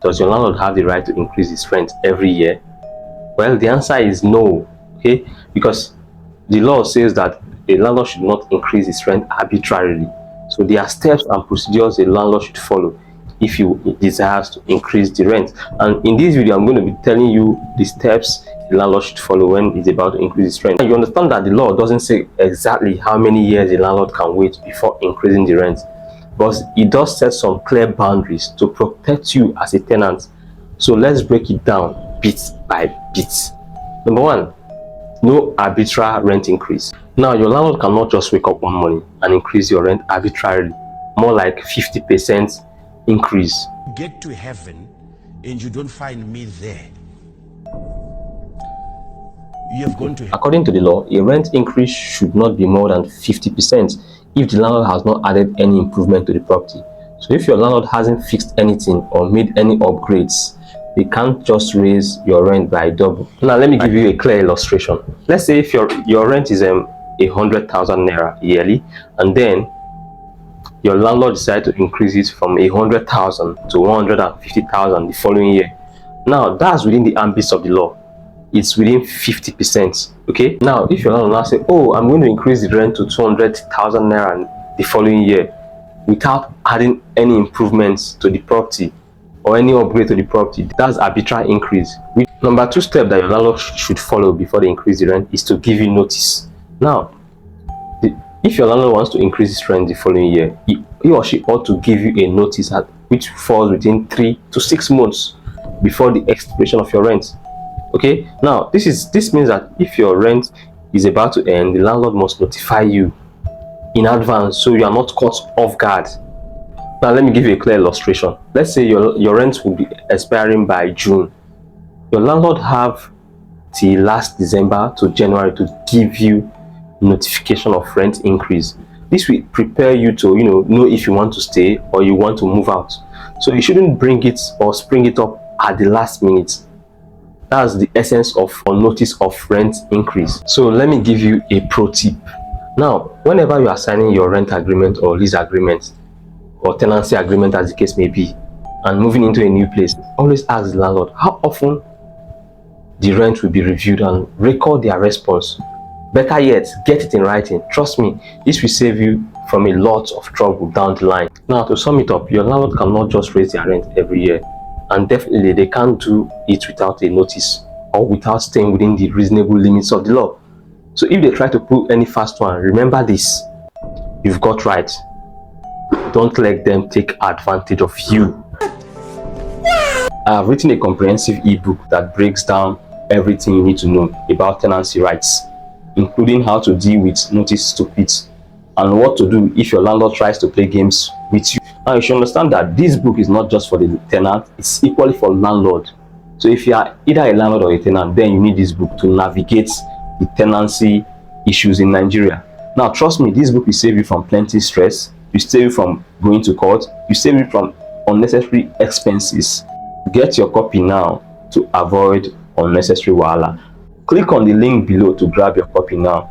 Does your landlord have the right to increase his rent every year? Well, the answer is no. Okay, because the law says that a landlord should not increase his rent arbitrarily. So there are steps and procedures a landlord should follow if he desires to increase the rent. And in this video, I'm going to be telling you the steps the landlord should follow when he's about to increase his rent. And you understand that the law doesn't say exactly how many years a landlord can wait before increasing the rent, but it does set some clear boundaries to protect you as a tenant. So let's break it down bit by bit. Number one, no arbitrary rent increase. Now, your landlord cannot just wake up one morning and increase your rent arbitrarily, more like 50% increase. Get to heaven and you don't find me there. You have gone to heaven. According to the law, a rent increase should not be more than 50% if the landlord has not added any improvement to the property. So if your landlord hasn't fixed anything or made any upgrades, they can't just raise your rent by double. Now let me give you a clear illustration. Let's say if your rent is 100,000 naira yearly, and then your landlord decides to increase it from 100,000 to 150,000 the following year. Now that's within the ambit of the law. It's within 50%. Okay. Now if your landlord now say, oh, I'm going to increase the rent to 200,000 naira the following year without adding any improvements to the property or any upgrade to the property, that's arbitrary increase. Number two step that your landlord should follow before they increase the rent is to give you notice. Now, if your landlord wants to increase his rent the following year, he or she ought to give you a notice which falls within 3 to 6 months before the expiration of your rent. Okay. Now, this means that if your rent is about to end, the landlord must notify you in advance so you are not caught off guard. Now let me give you a clear illustration. Let's say your rent will be expiring by June. Your landlord have till last December to January to give you notification of rent increase. This will prepare you to know if you want to stay or you want to move out. So you shouldn't bring it or spring it up at the last minute. That's the essence of a notice of rent increase. So let me give you a pro tip. Now, whenever you are signing your rent agreement or lease agreement or tenancy agreement, as the case may be, and moving into a new place, always ask the landlord how often the rent will be reviewed and record their response. Better yet, get it in writing. Trust me, this will save you from a lot of trouble down the line. Now, to sum it up, your landlord cannot just raise their rent every year, and definitely they can't do it without a notice or without staying within the reasonable limits of the law. So if they try to pull any fast one, remember this: you've got right. Don't let them take advantage of you. I have written a comprehensive ebook that breaks down everything you need to know about tenancy rights, including how to deal with notice stupids and what to do if your landlord tries to play games with you. Now you should understand that this book is not just for the tenant, it's equally for landlord. So if you are either a landlord or a tenant, then you need this book to navigate the tenancy issues in Nigeria. Now trust me, this book will save you from plenty stress. You save you from going to court. You save you from unnecessary expenses. Get your copy now to avoid unnecessary wahala. Click on the link below to grab your copy now.